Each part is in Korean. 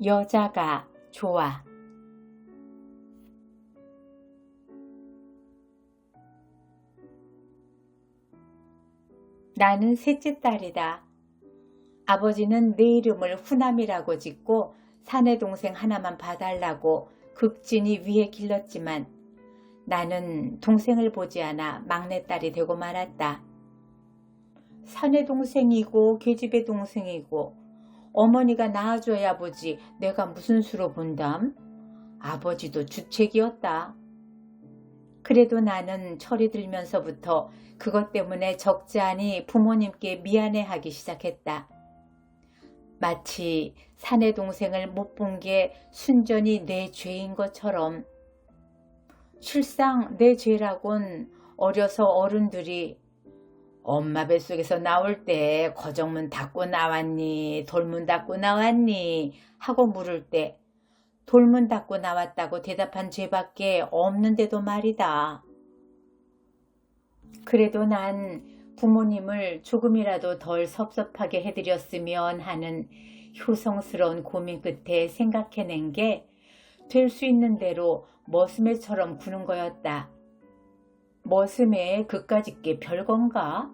여자가 좋아. 나는 셋째 딸이다. 아버지는 내 이름을 후남이라고 짓고 사내 동생 하나만 봐달라고 극진히 위에 길렀지만 나는 동생을 보지 않아 막내딸이 되고 말았다. 사내 동생이고 계집애 동생이고 어머니가 낳아줘야 보지 내가 무슨 수로 본담? 아버지도 주책이었다. 그래도 나는 철이 들면서부터 그것 때문에 적잖이 부모님께 미안해하기 시작했다. 마치 사내 동생을 못 본 게 순전히 내 죄인 것처럼. 실상 내 죄라곤 어려서 어른들이 엄마 뱃속에서 나올 때 거정문 닫고 나왔니? 돌문 닫고 나왔니? 하고 물을 때 돌문 닫고 나왔다고 대답한 죄밖에 없는데도 말이다. 그래도 난 부모님을 조금이라도 덜 섭섭하게 해드렸으면 하는 효성스러운 고민 끝에 생각해낸 게 될 수 있는 대로 머슴애처럼 구는 거였다. 머슴애 그까짓 게 별건가?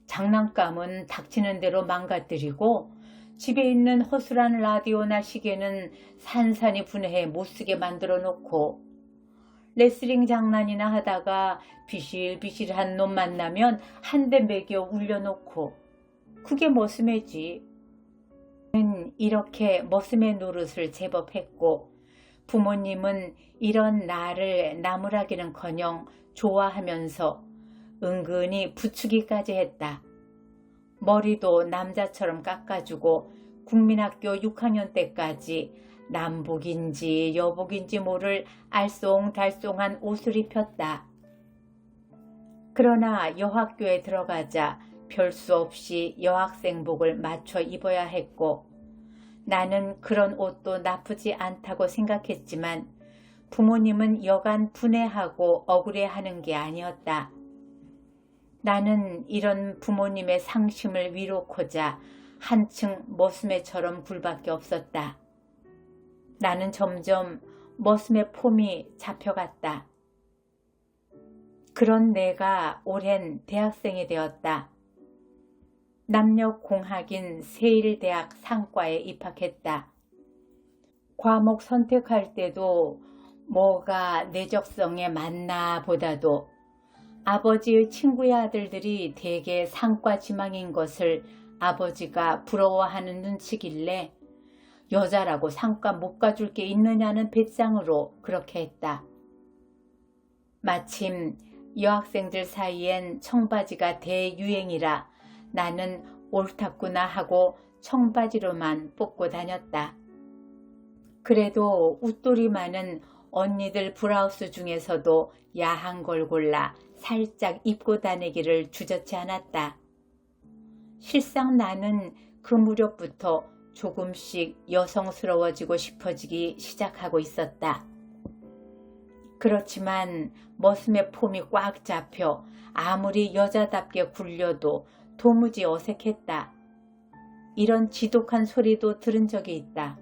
장난감은 닥치는 대로 망가뜨리고 집에 있는 허술한 라디오나 시계는 산산이 분해해 못쓰게 만들어 놓고 레슬링 장난이나 하다가 비실비실한 놈 만나면 한 대 매겨 울려놓고 그게 머슴애지. 이렇게 머슴애 노릇을 제법 했고 부모님은 이런 나를 나무라기는커녕 좋아하면서 은근히 부추기까지 했다. 머리도 남자처럼 깎아주고 국민학교 6학년 때까지 남복인지 여복인지 모를 알쏭달쏭한 옷을 입혔다. 그러나 여학교에 들어가자 별 수 없이 여학생복을 맞춰 입어야 했고 나는 그런 옷도 나쁘지 않다고 생각했지만 부모님은 여간 분해하고 억울해하는 게 아니었다. 나는 이런 부모님의 상심을 위로코자 한층 머슴애처럼 굴밖에 없었다. 나는 점점 머슴의 폼이 잡혀갔다. 그런 내가 올해는 대학생이 되었다. 남녀공학인 세일대학 상과에 입학했다. 과목 선택할 때도 뭐가 내 적성에 맞나 보다도 아버지의 친구의 아들들이 대개 상과 지망인 것을 아버지가 부러워하는 눈치길래 여자라고 상과 못 가줄 게 있느냐는 배짱으로 그렇게 했다. 마침 여학생들 사이엔 청바지가 대유행이라 나는 옳았구나 하고 청바지로만 뽑고 다녔다. 그래도 웃돌이 많은 언니들 브라우스 중에서도 야한 걸 골라 살짝 입고 다니기를 주저치 않았다. 실상 나는 그 무렵부터 조금씩 여성스러워지고 싶어지기 시작하고 있었다. 그렇지만 머슴의 폼이 꽉 잡혀 아무리 여자답게 굴려도 도무지 어색했다. 이런 지독한 소리도 들은 적이 있다.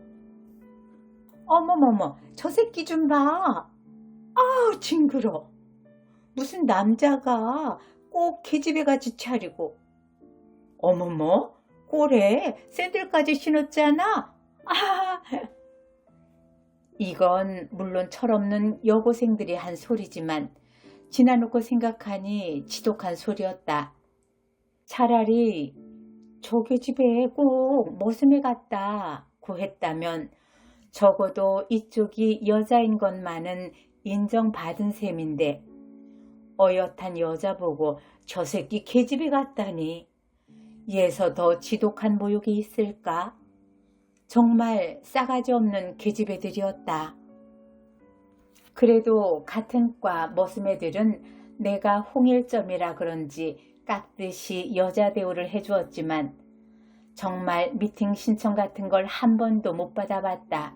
어머머머, 저 새끼 좀 봐. 아우 징그러. 무슨 남자가 꼭 계집애같이 차리고. 어머머, 꼴에 샌들까지 신었잖아. 아, 이건 물론 철없는 여고생들이 한 소리지만 지나놓고 생각하니 지독한 소리였다. 차라리 저 계집애 꼭 머슴애 같다고 했다면 적어도 이쪽이 여자인 것만은 인정받은 셈인데 어엿한 여자 보고 저 새끼 계집애 같다니 예서 더 지독한 모욕이 있을까? 정말 싸가지 없는 계집애들이었다. 그래도 같은 과 머슴애들은 내가 홍일점이라 그런지 깍듯이 여자 대우를 해주었지만 정말 미팅 신청 같은 걸 한 번도 못 받아봤다.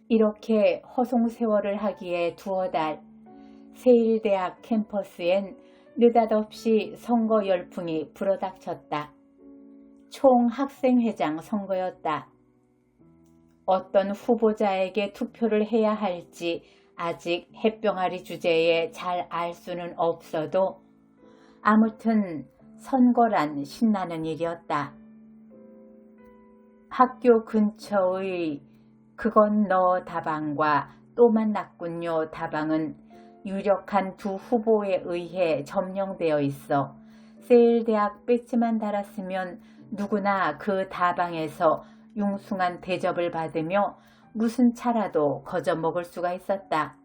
이렇게 허송세월을 하기에 두어 달 세일대학 캠퍼스엔 느닷없이 선거 열풍이 불어닥쳤다. 총학생회장 선거였다. 어떤 후보자에게 투표를 해야 할지 아직 햇병아리 주제에 잘 알 수는 없어도 아무튼 선거란 신나는 일이었다. 학교 근처의 그건 너 다방과 또 만났군요 다방은 유력한 두 후보에 의해 점령되어 있어 세일대학 배지만 달았으면 누구나 그 다방에서 융숭한 대접을 받으며 무슨 차라도 거저 먹을 수가 있었다.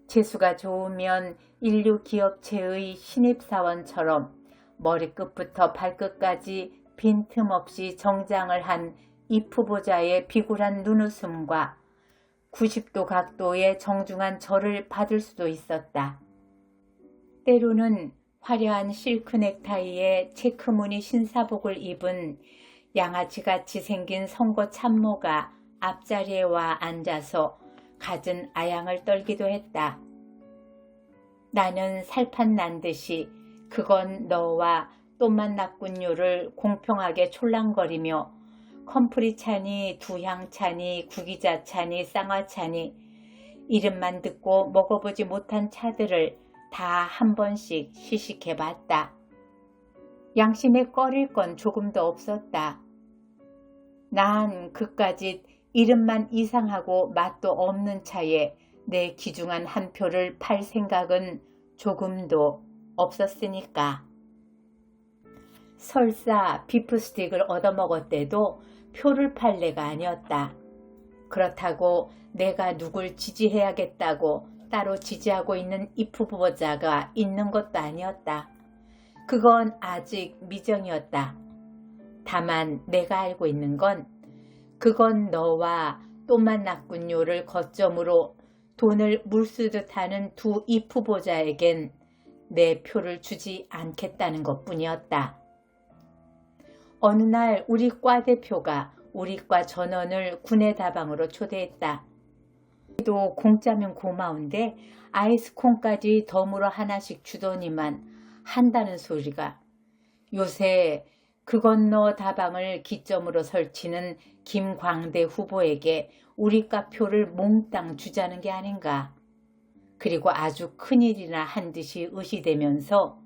재수가 좋으면 인류 기업체의 신입사원처럼 머리끝부터 발끝까지 빈틈없이 정장을 한 입후보자의 비굴한 눈웃음과 90도 각도의 정중한 절을 받을 수도 있었다. 때로는 화려한 실크 넥타이에 체크무늬 신사복을 입은 양아치같이 생긴 선거 참모가 앞자리에 와 앉아서 갖은 아양을 떨기도 했다. 나는 살판 난 듯이 그건 너와 또 만났군요를 공평하게 촐랑거리며 컴프리차니 두향차니 구기자차니 쌍화차니 이름만 듣고 먹어보지 못한 차들을 다 한 번씩 시식해봤다. 양심에 꺼릴 건 조금도 없었다. 난 그까짓 이름만 이상하고 맛도 없는 차에 내 귀중한 한 표를 팔 생각은 조금도 없었으니까. 설사 비프스틱을 얻어먹었대도 표를 팔 내가 아니었다. 그렇다고 내가 누굴 지지해야겠다고 따로 지지하고 있는 입후보자가 있는 것도 아니었다. 그건 아직 미정이었다. 다만 내가 알고 있는 건 그건 너와 또 만났군요를 거점으로 돈을 물쓰듯 하는 두 입후보자에겐 내 표를 주지 않겠다는 것뿐이었다. 어느 날 우리 과 대표가 우리 과 전원을 군의 다방으로 초대했다. 또 공짜면 고마운데 아이스콘까지 덤으로 하나씩 주더니만 한다는 소리가 요새 그건 너 다방을 기점으로 설치는 김광대 후보에게 우리 과 표를 몽땅 주자는 게 아닌가. 그리고 아주 큰일이나 한 듯이 의시되면서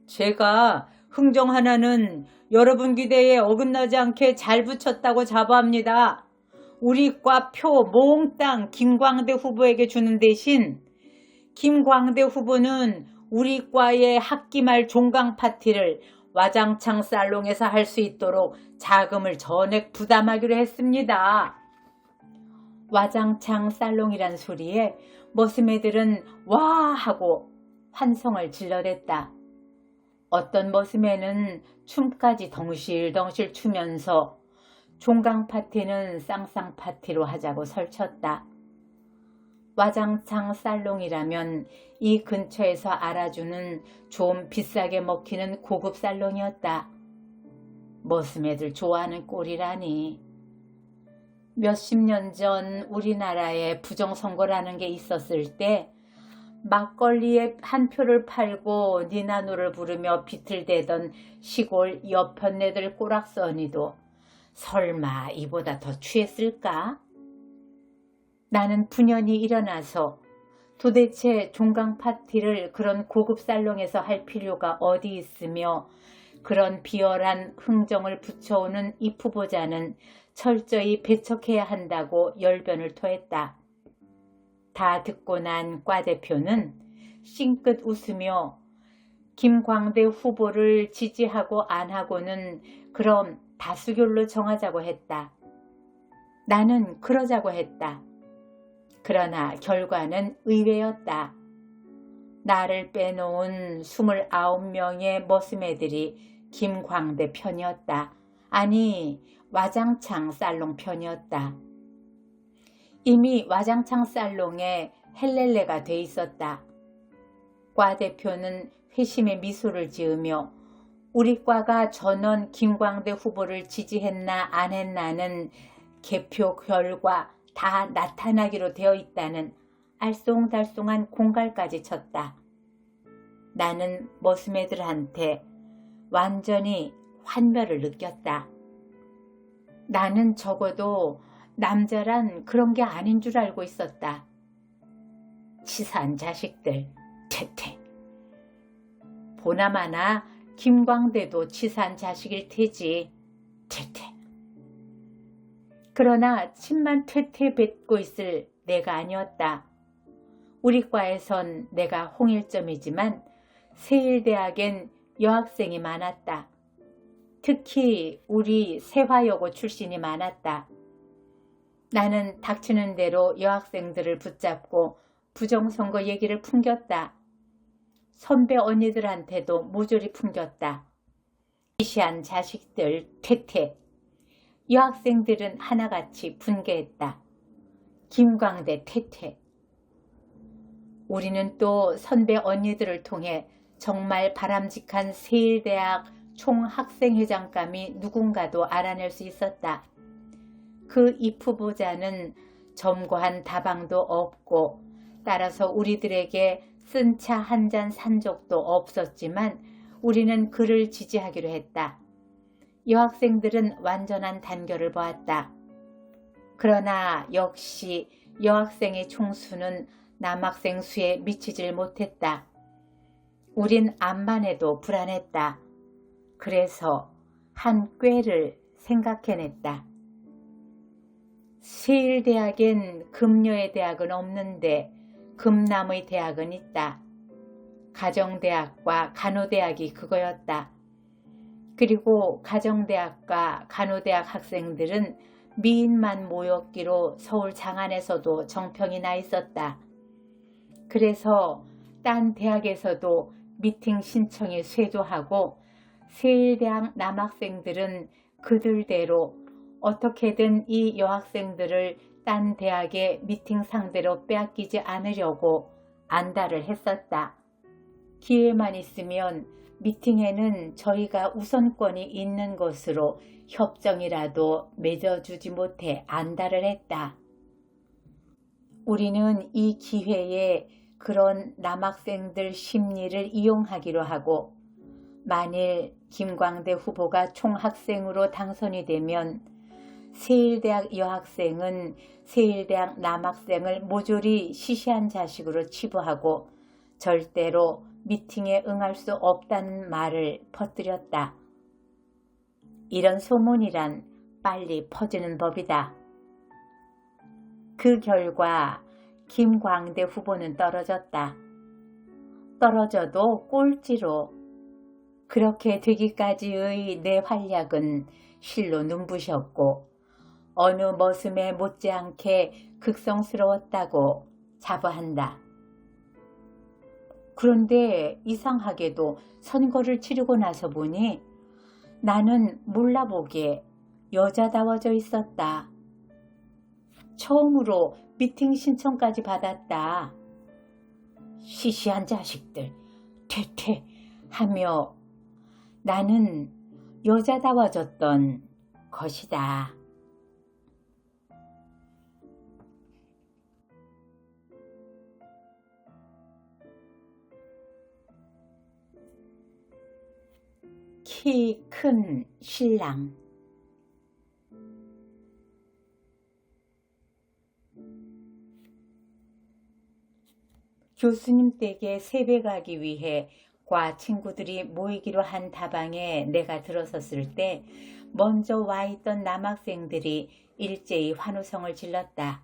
제가 흥정 하나는 여러분 기대에 어긋나지 않게 잘 붙였다고 자부합니다. 우리 과 표 몽땅 김광대 후보에게 주는 대신 김광대 후보는 우리 과의 학기말 종강 파티를 와장창 살롱에서 할 수 있도록 자금을 전액 부담하기로 했습니다. 와장창 살롱이란 소리에 머슴애들은 와 하고 환성을 질러댔다. 어떤 머슴애는 춤까지 덩실덩실 추면서 종강 파티는 쌍쌍 파티로 하자고 설쳤다. 와장창 살롱이라면 이 근처에서 알아주는 좀 비싸게 먹히는 고급 살롱이었다. 머슴애들 좋아하는 꼴이라니. 몇십 년 전 우리나라에 부정선거라는 게 있었을 때 막걸리에 한 표를 팔고 니나노를 부르며 비틀대던 시골 여편네들 꼬락서니도 설마 이보다 더 취했을까? 나는 분연히 일어나서 도대체 종강 파티를 그런 고급 살롱에서 할 필요가 어디 있으며 그런 비열한 흥정을 붙여오는 이 후보자는 철저히 배척해야 한다고 열변을 토했다. 다 듣고 난 과 대표는 싱긋 웃으며 김광대 후보를 지지하고 안 하고는 그럼 다수결로 정하자고 했다. 나는 그러자고 했다. 그러나 결과는 의외였다. 나를 빼놓은 29명의 머슴애들이 김광대 편이었다. 아니 와장창 살롱 편이었다. 이미 와장창 살롱에 헬렐레가 돼 있었다. 과 대표는 회심의 미소를 지으며 우리 과가 전원 김광대 후보를 지지했나 안 했나는 개표 결과 다 나타나기로 되어 있다는 알쏭달쏭한 공갈까지 쳤다. 나는 머슴애들한테 완전히 환멸을 느꼈다. 나는 적어도 남자란 그런 게 아닌 줄 알고 있었다. 치사한 자식들, 퇴퇴. 보나마나 김광대도 치사한 자식일 테지, 퇴퇴. 그러나 침만 퇴퇴 뱉고 있을 내가 아니었다. 우리 과에선 내가 홍일점이지만 세일대학엔 여학생이 많았다. 특히 우리 세화여고 출신이 많았다. 나는 닥치는 대로 여학생들을 붙잡고 부정선거 얘기를 풍겼다. 선배 언니들한테도 모조리 풍겼다. 시시한 자식들, 퇴퇴. 여학생들은 하나같이 분개했다. 김광대 퇴퇴. 우리는 또 선배 언니들을 통해 정말 바람직한 세일대학 총학생회장감이 누군가도 알아낼 수 있었다. 그 입후보자는 점고한 다방도 없고 따라서 우리들에게 쓴 차 한 잔 산 적도 없었지만 우리는 그를 지지하기로 했다. 여학생들은 완전한 단결을 보았다. 그러나 역시 여학생의 총수는 남학생 수에 미치질 못했다. 우린 암만 해도 불안했다. 그래서 한 꾀를 생각해냈다. 세일대학엔 금녀의 대학은 없는데 금남의 대학은 있다. 가정대학과 간호대학이 그거였다. 그리고 가정대학과 간호대학 학생들은 미인만 모였기로 서울 장안에서도 정평이 나 있었다. 그래서 딴 대학에서도 미팅 신청이 쇄도하고 세일대학 남학생들은 그들대로 어떻게든 이 여학생들을 딴 대학의 미팅 상대로 빼앗기지 않으려고 안달을 했었다. 기회만 있으면 미팅에는 저희가 우선권이 있는 것으로 협정이라도 맺어주지 못해 안달을 했다. 우리는 이 기회에 그런 남학생들 심리를 이용하기로 하고 만일 김광대 후보가 총학생으로 당선이 되면 세일대학 여학생은 세일대학 남학생을 모조리 시시한 자식으로 치부하고 절대로 미팅에 응할 수 없다는 말을 퍼뜨렸다. 이런 소문이란 빨리 퍼지는 법이다. 그 결과 김광대 후보는 떨어졌다. 떨어져도 꼴찌로. 그렇게 되기까지의 내 활약은 실로 눈부셨고 어느 머슴에 못지않게 극성스러웠다고 자부한다. 그런데 이상하게도 선거를 치르고 나서 보니 나는 몰라보기에 여자다워져 있었다. 처음으로 미팅 신청까지 받았다. 시시한 자식들, 퇴퇴 하며 나는 여자다워졌던 것이다. 키 큰 신랑. 교수님 댁에 세배 가기 위해 과 친구들이 모이기로 한 다방에 내가 들어섰을 때 먼저 와 있던 남학생들이 일제히 환호성을 질렀다.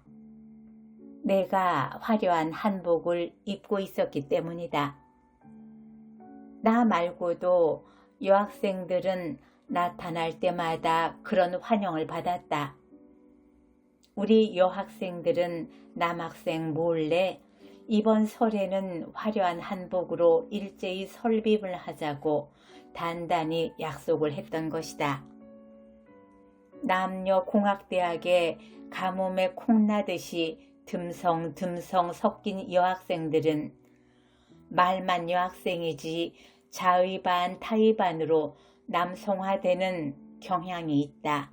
내가 화려한 한복을 입고 있었기 때문이다. 나 말고도 여학생들은 나타날 때마다 그런 환영을 받았다. 우리 여학생들은 남학생 몰래 이번 설에는 화려한 한복으로 일제히 설립을 하자고 단단히 약속을 했던 것이다. 남녀공학대학에 가뭄에 콩나듯이 듬성듬성 섞인 여학생들은 말만 여학생이지 자의 반 타의 반으로 남성화되는 경향이 있다.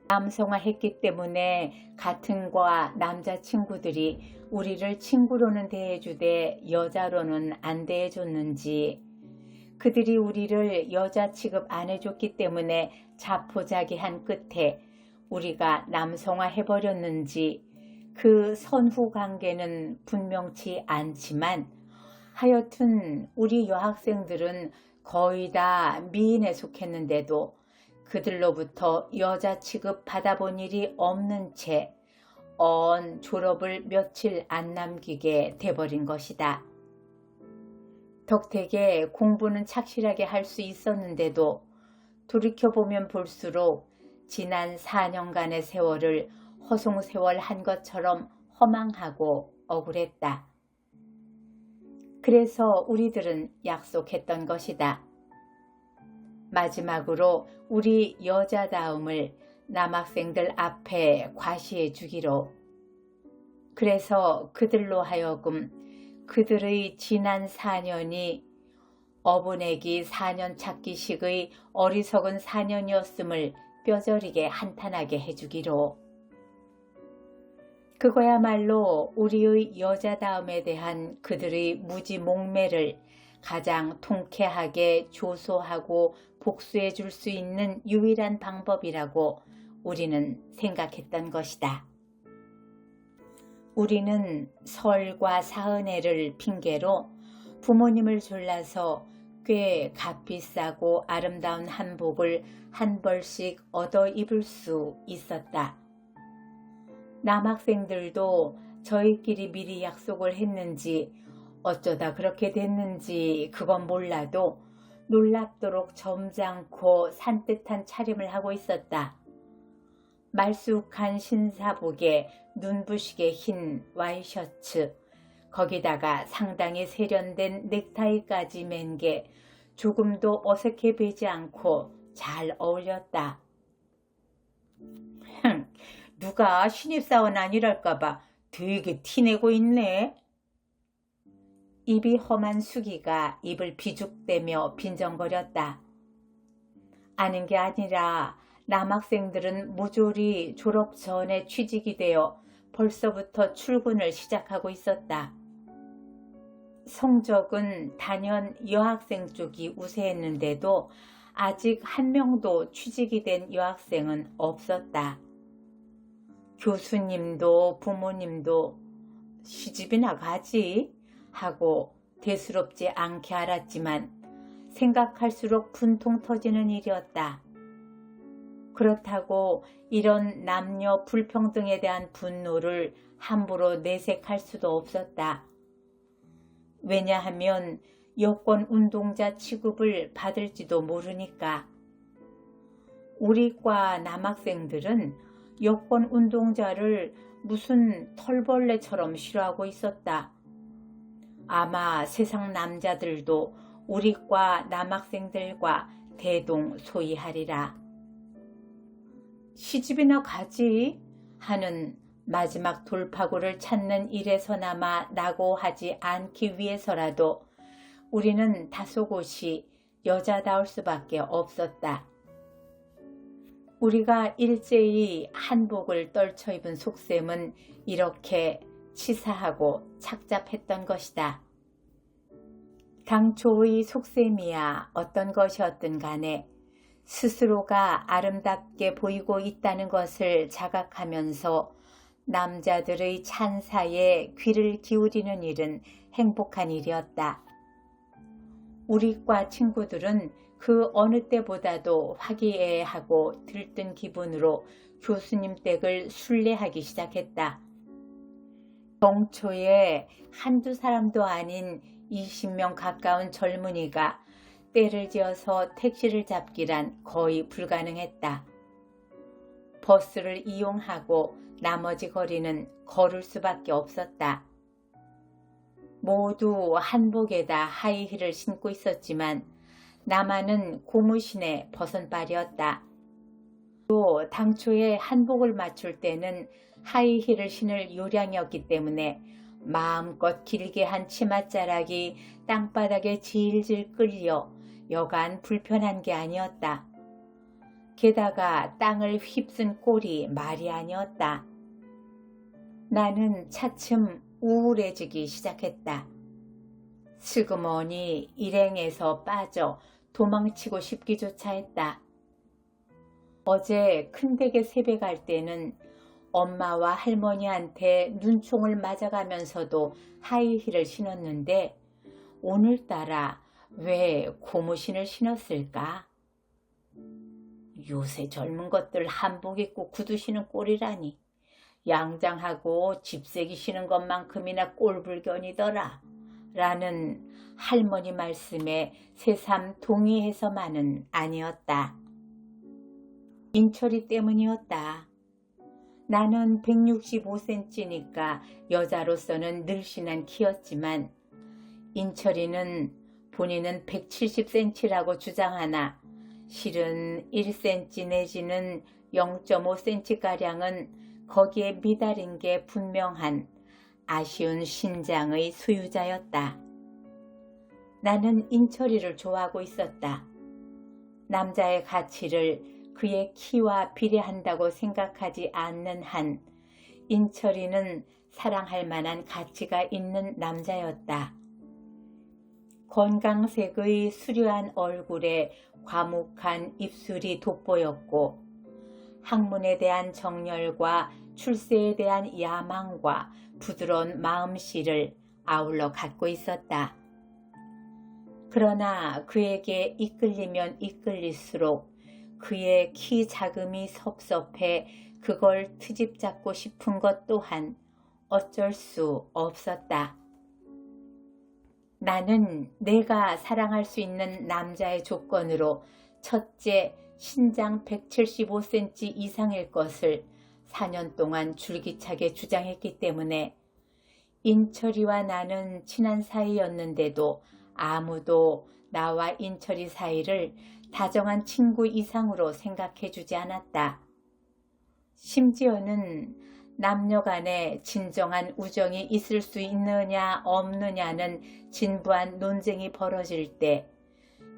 남성화했기 때문에 같은 과 남자친구들이 우리를 친구로는 대해주되 여자로는 안 대해줬는지 그들이 우리를 여자 취급 안 해줬기 때문에 자포자기한 끝에 우리가 남성화해버렸는지 그 선후 관계는 분명치 않지만 하여튼 우리 여학생들은 거의 다 미인에 속했는데도 그들로부터 여자 취급 받아본 일이 없는 채 졸업을 며칠 안 남기게 돼버린 것이다. 덕택에 공부는 착실하게 할 수 있었는데도 돌이켜보면 볼수록 지난 4년간의 세월을 허송세월 한 것처럼 허망하고 억울했다. 그래서 우리들은 약속했던 것이다. 마지막으로 우리 여자다움을 남학생들 앞에 과시해 주기로. 그래서 그들로 하여금 그들의 지난 4년이 어부내기 4년 찾기식의 어리석은 4년이었음을 뼈저리게 한탄하게 해주기로. 그거야말로 우리의 여자다움에 대한 그들의 무지 목매를 가장 통쾌하게 조소하고 복수해 줄 수 있는 유일한 방법이라고 우리는 생각했던 것이다. 우리는 설과 사은혜를 핑계로 부모님을 졸라서 꽤 값비싸고 아름다운 한복을 한 벌씩 얻어 입을 수 있었다. 남학생들도 저희끼리 미리 약속을 했는지 어쩌다 그렇게 됐는지 그건 몰라도 놀랍도록 점잖고 산뜻한 차림을 하고 있었다. 말쑥한 신사복에 눈부시게 흰 와이셔츠, 거기다가 상당히 세련된 넥타이까지 맨 게 조금도 어색해 보이지 않고 잘 어울렸다. 누가 신입사원 아니랄까봐 되게 티내고 있네. 입이 험한 수기가 입을 비죽대며 빈정거렸다. 아는 게 아니라 남학생들은 모조리 졸업 전에 취직이 되어 벌써부터 출근을 시작하고 있었다. 성적은 단연 여학생 쪽이 우세했는데도 아직 한 명도 취직이 된 여학생은 없었다. 교수님도 부모님도 시집이나 가지 하고 대수롭지 않게 알았지만 생각할수록 분통 터지는 일이었다. 그렇다고 이런 남녀 불평등에 대한 분노를 함부로 내색할 수도 없었다. 왜냐하면 여권 운동자 취급을 받을지도 모르니까. 우리과 남학생들은 여권 운동자를 무슨 털벌레처럼 싫어하고 있었다. 아마 세상 남자들도 우리과 남학생들과 대동소이하리라. 시집이나 가지 하는 마지막 돌파구를 찾는 일에서나마 낙오하지 않기 위해서라도 우리는 다소곳이 여자다울 수밖에 없었다. 우리가 일제히 한복을 떨쳐 입은 속셈은 이렇게 치사하고 착잡했던 것이다. 당초의 속셈이야 어떤 것이었든 간에 스스로가 아름답게 보이고 있다는 것을 자각하면서 남자들의 찬사에 귀를 기울이는 일은 행복한 일이었다. 우리과 친구들은 그 어느 때보다도 화기애애하고 들뜬 기분으로 교수님 댁을 순례하기 시작했다. 정초에 한두 사람도 아닌 20명 가까운 젊은이가 때를 지어서 택시를 잡기란 거의 불가능했다. 버스를 이용하고 나머지 거리는 걸을 수밖에 없었다. 모두 한복에다 하이힐을 신고 있었지만 나만은 고무신에 벗은발이었다. 또 당초에 한복을 맞출 때는 하이힐을 신을 요량이었기 때문에 마음껏 길게 한 치맛자락이 땅바닥에 질질 끌려 여간 불편한 게 아니었다. 게다가 땅을 휩쓴 꼴이 말이 아니었다. 나는 차츰 우울해지기 시작했다. 슬그머니 일행에서 빠져 도망치고 싶기조차 했다. 어제 큰댁에 세배 갈 때는 엄마와 할머니한테 눈총을 맞아가면서도 하이힐을 신었는데 오늘따라 왜 고무신을 신었을까? 요새 젊은 것들 한복 입고 구두 신은 꼴이라니. 양장하고 집세기 신은 것만큼이나 꼴불견이더라. 라는 할머니 말씀에 새삼 동의해서만은 아니었다. 인철이 때문이었다. 나는 165cm니까 여자로서는 늘씬한 키였지만 인철이는 본인은 170cm라고 주장하나 실은 1cm 내지는 0.5cm가량은 거기에 미달인 게 분명한 아쉬운 신장의 소유자였다. 나는 인철이를 좋아하고 있었다. 남자의 가치를 그의 키와 비례한다고 생각하지 않는 한 인철이는 사랑할 만한 가치가 있는 남자였다. 건강색의 수려한 얼굴에 과묵한 입술이 돋보였고 학문에 대한 정열과 출세에 대한 야망과 부드러운 마음씨를 아울러 갖고 있었다. 그러나 그에게 이끌리면 이끌릴수록 그의 키 작음이 섭섭해 그걸 트집 잡고 싶은 것 또한 어쩔 수 없었다. 나는 내가 사랑할 수 있는 남자의 조건으로 첫째, 신장 175cm 이상일 것을 4년 동안 줄기차게 주장했기 때문에 인철이와 나는 친한 사이였는데도 아무도 나와 인철이 사이를 다정한 친구 이상으로 생각해주지 않았다. 심지어는 남녀 간에 진정한 우정이 있을 수 있느냐 없느냐는 진부한 논쟁이 벌어질 때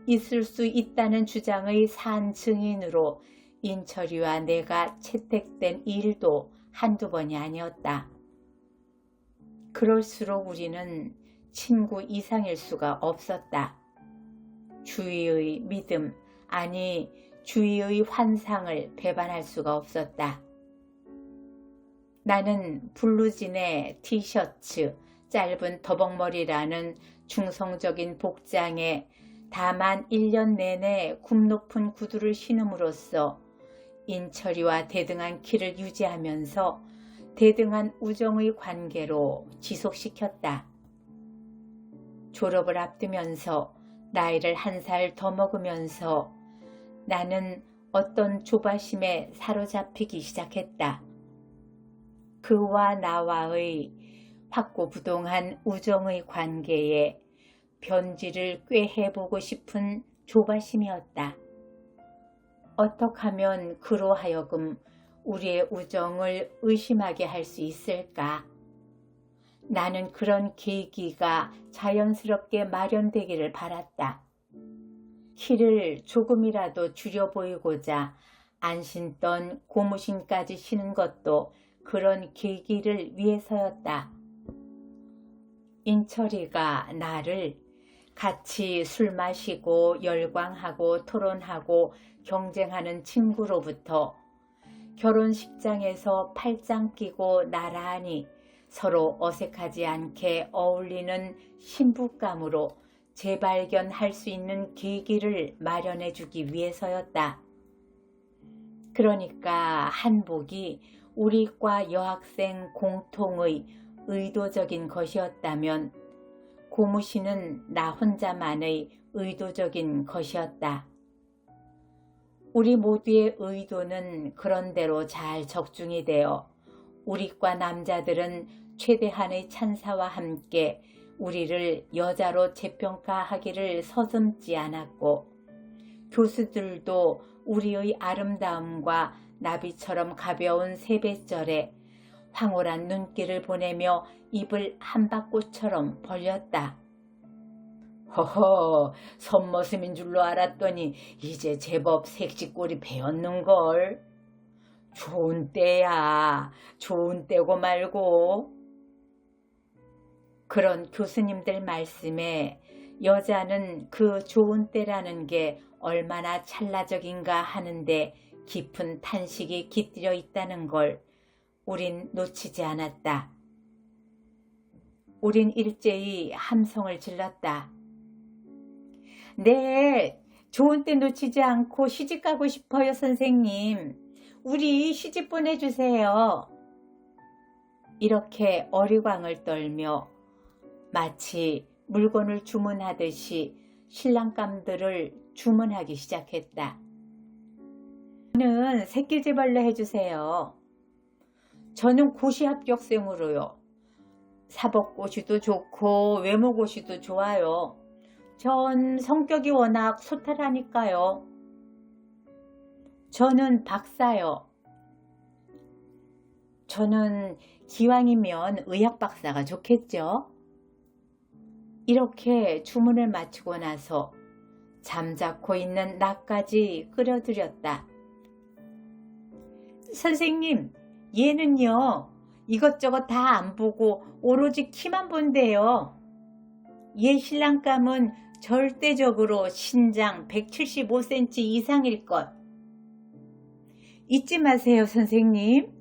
있을 수 있다는 주장의 산 증인으로 인철이와 내가 채택된 일도 한두 번이 아니었다. 그럴수록 우리는 친구 이상일 수가 없었다. 주위의 믿음, 아니 주위의 환상을 배반할 수가 없었다. 나는 블루진에 티셔츠, 짧은 더벅머리라는 중성적인 복장에 다만 1년 내내 굽 높은 구두를 신음으로써 인철이와 대등한 키를 유지하면서 대등한 우정의 관계로 지속시켰다. 졸업을 앞두면서 나이를 1살 더 먹으면서 나는 어떤 조바심에 사로잡히기 시작했다. 그와 나와의 확고부동한 우정의 관계에 변질을 꾀해보고 싶은 조바심이었다. 어떻게 하면 그로 하여금 우리의 우정을 의심하게 할 수 있을까? 나는 그런 계기가 자연스럽게 마련되기를 바랐다. 키를 조금이라도 줄여 보이고자 안 신던 고무신까지 신은 것도 그런 계기를 위해서였다. 인철이가 나를 같이 술 마시고 열광하고 토론하고 경쟁하는 친구로부터 결혼식장에서 팔짱 끼고 나란히 서로 어색하지 않게 어울리는 신부감으로 재발견할 수 있는 계기를 마련해 주기 위해서였다. 그러니까 한복이 우리과 여학생 공통의 의도적인 것이었다면 고무신은 나 혼자만의 의도적인 것이었다. 우리 모두의 의도는 그런대로 잘 적중이 되어 우리과 남자들은 최대한의 찬사와 함께 우리를 여자로 재평가하기를 서슴지 않았고 교수들도 우리의 아름다움과 나비처럼 가벼운 세뱃절에 황홀한 눈길을 보내며 입을 한박꽃처럼 벌렸다. 허허, 손머슴인 줄로 알았더니 이제 제법 색지꼴이 배었는걸. 좋은 때야, 좋은 때고 말고. 그런 교수님들 말씀에 여자는 그 좋은 때라는 게 얼마나 찰나적인가 하는데 깊은 탄식이 깃들여 있다는 걸 우린 놓치지 않았다. 우린 일제히 함성을 질렀다. 네, 좋은 때 놓치지 않고 시집 가고 싶어요, 선생님. 우리 시집 보내주세요. 이렇게 어리광을 떨며 마치 물건을 주문하듯이 신랑감들을 주문하기 시작했다. 저는 새끼집얼레 해주세요. 저는 고시 합격생으로요. 사법고시도 좋고 외모고시도 좋아요. 전 성격이 워낙 소탈하니까요. 저는 박사요. 저는 기왕이면 의학박사가 좋겠죠? 이렇게 주문을 마치고 나서 잠자코 있는 나까지 끌어들였다. 선생님, 얘는요, 이것저것 다 안 보고 오로지 키만 본대요. 얘 신랑감은 절대적으로 신장 175cm 이상일 것. 잊지 마세요, 선생님.